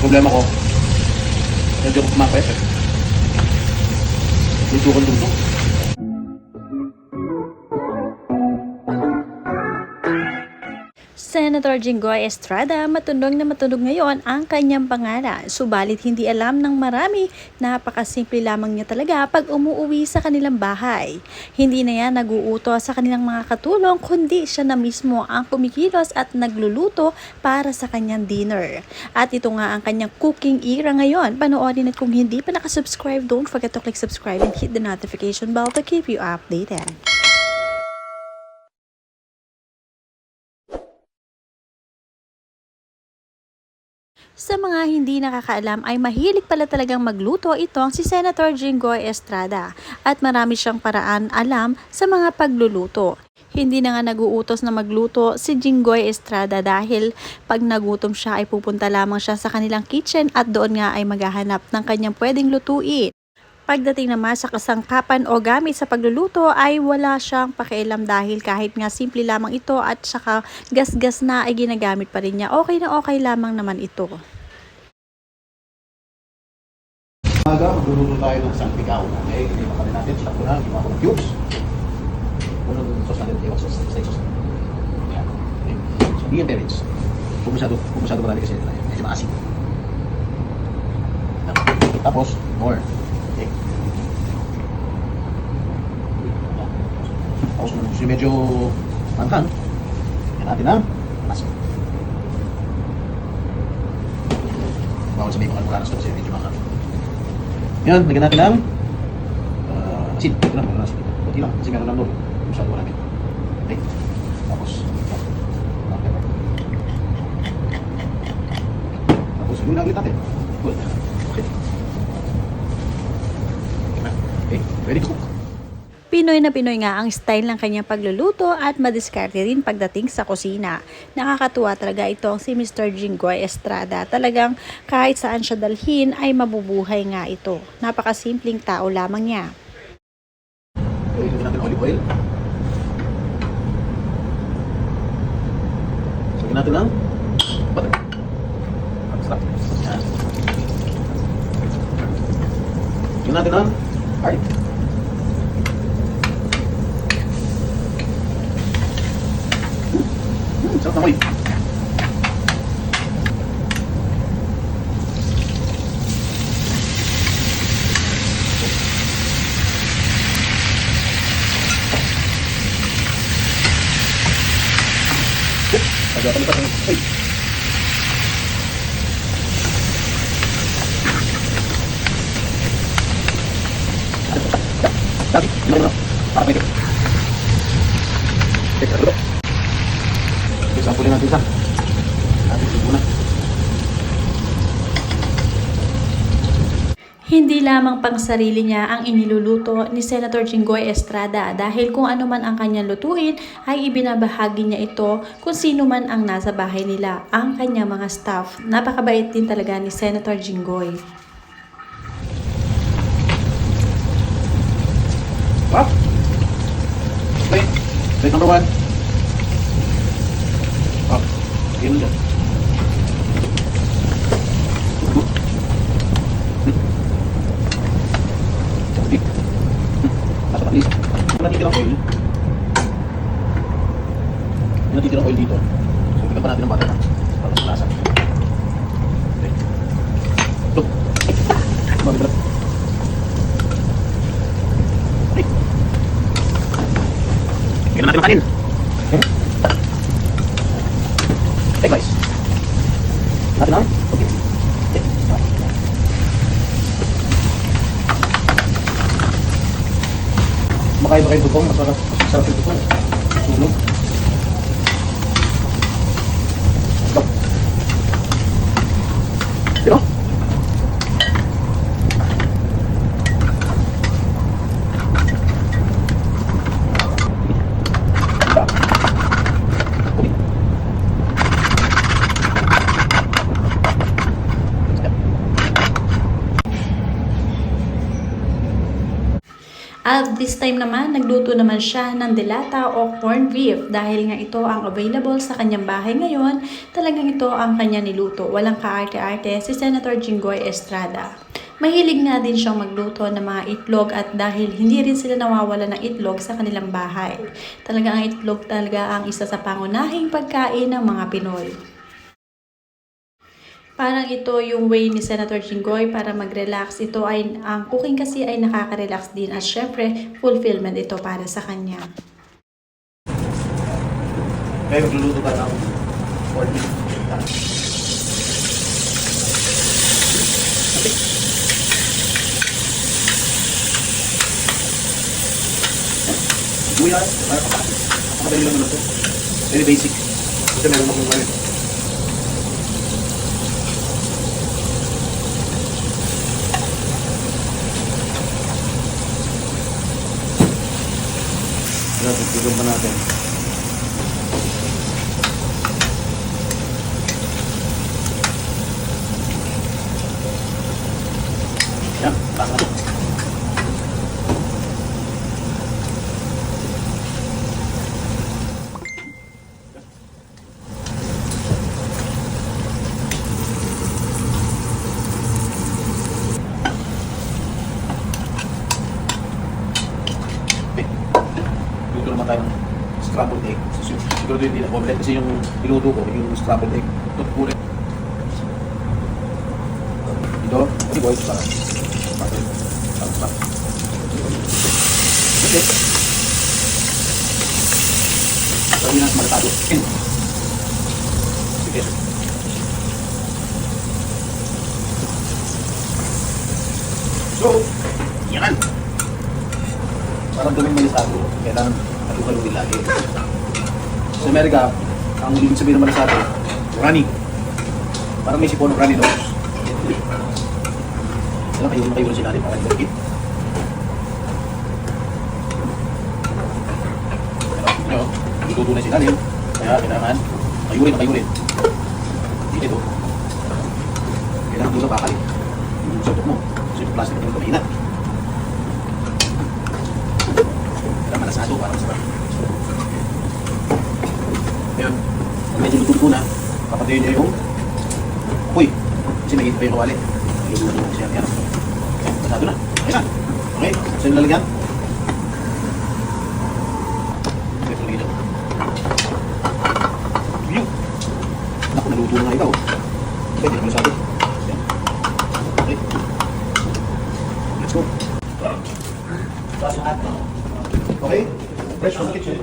Problema ko, medyo ko kumapayat eh. Luto. Senator Jinggoy Estrada matunog na matunog ngayon ang kanyang pangalan. Subalit hindi alam ng marami, napakasimple lamang niya talaga pag umuuwi sa kanilang bahay. Hindi na yan naguutos sa kanilang mga katulong kundi siya na mismo ang kumikilos at nagluluto para sa kanyang dinner. At ito nga ang kanyang cooking era ngayon. Panoorin at kung hindi pa nakasubscribe, don't forget to click subscribe and hit the notification bell to keep you updated. Sa mga hindi nakakaalam ay mahilig pala talagang magluto itong si Senator Jinggoy Estrada at marami siyang paraan alam sa mga pagluluto. Hindi na nga naguutos na magluto si Jinggoy Estrada dahil pag nagutom siya ay pupunta lamang siya sa kanilang kitchen at doon nga ay maghahanap ng kanyang pwedeng lutuin. Pagdating naman sa kasangkapan o gamit sa pagluluto ay wala siyang pakialam dahil kahit nga simple lamang ito at saka gas-gas na ay ginagamit pa rin niya. Okay na okay lamang naman ito. Umaga, magluluto tayo ng isang pikaw. Okay, hindi pa kami natin. Stop ko na, ginawa ko ng cubes. Unang sauce natin, iwag sauce, steak sauce. Yan. Okay. So, medium parents. Kung masyado marami kasi medyo maasim. Yan. Tapos, more. Okay. Tapos, kung gusto medyo manghang, yan natin ang asin. Bawal sabihin kung ano mula na ito kasi medyo manghang. Yan, lagyan natin ng asin. Ito lang, asin. Kunti lang, kasi meron lang doon. Masyado marami. Okay. Tapos, yun lang ulit natin. Good. Okay. Okay, ready to cook. Pinoy na Pinoy nga ang style ng kanyang pagluluto at madiskarte rin pagdating sa kusina. Nakakatuwa talaga itong si Mr. Jinggoy Estrada. Talagang kahit saan siya dalhin ay mabubuhay nga ito. Napakasimpleng tao lamang niya. Okay, ito natin olive oil. So, natin ng butter. Stop. Yan. Yun natin ng garlic. Sarap na moy. Agak palipat ng ay. Dati, gimana? Para pwede. Teka, dulu. Sampulin natin isa. Natin siguro na. Hindi lamang pang sarili niya ang iniluluto ni Senator Jinggoy Estrada dahil kung ano man ang kanyang lutuin ay ibinabahagi niya ito kung sino man ang nasa bahay nila, ang kanyang mga staff. Napakabait din talaga ni Senator Jinggoy. Wow! Okay, plate number 1. Oh, yun dyan. Nasa patis. Yung natitirang oil. Yung natitirang oil dito. So, bigyan pa natin ng butter para sa lasa. Okay. Ito. Mabibilat. Okay. Bigyan natin ng kanin. Okay guys. Natin na? Okay. Makaiba kayo tutong, masarap yung tutong. Tulog. Stop. Diba? At this time naman, nagluto naman siya ng delata o corned beef dahil nga ito ang available sa kanyang bahay ngayon. Talagang ito ang kanya niluto. Walang kaarte-arte si Senator Jinggoy Estrada. Mahilig nga din siyang magluto ng mga itlog at dahil hindi rin sila nawawala ng itlog sa kanilang bahay. Talagang ang itlog talaga ang isa sa pangunahing pagkain ng mga Pinoy. Parang ito yung way ni Senator Jinggoy para mag-relax. Ito ay, ang cooking kasi ay nakaka-relax din at syempre, fulfillment ito para sa kanya. Kaya magluluto ka ng corned beef. Sibuyas, para kapatid. Kapatid lang naman ito. Very basic. Kasi meron akong ngayon. Tutulong pa natin. Yan, taas na ito. Luto naman tayo ng scrambled egg. Siguro hindi na omelette kasi yung niluto ko, yung scrambled egg. Ito kulit. Ito, hindi ko ito sarap. Sarap. Okay. Gawin na malatado. Sige. So, yan. Parang gawing malisado, kailangan halu-haluin lagi. Sa Amerika, ang ibig sabihin ng malisado, runny. Parang may sipon ng runny nose. Alam kayo na kayo na sinabi, parang hindi. Pero, ituto na sinabi, kaya kailangan kayurin. Hindi ito. Kailangan dito kakali. Yung sutok mo, kasi yung plastic na ito mahina. Malasado, parang sarap. Ngayon, pag medyo luto na, papatayin niyo yung apoy. Kasi nagigit pa yung kawali. Luto na siya. Yan. Malasado na. Ayan na. Okay. Saan yung lalagyan? Okay, ito lagyan. Yun. Naku, naluto na nga ikaw. Okay, hindi malasado. Yan. Okay. Let's go. Okay? Fresh from the kitchen.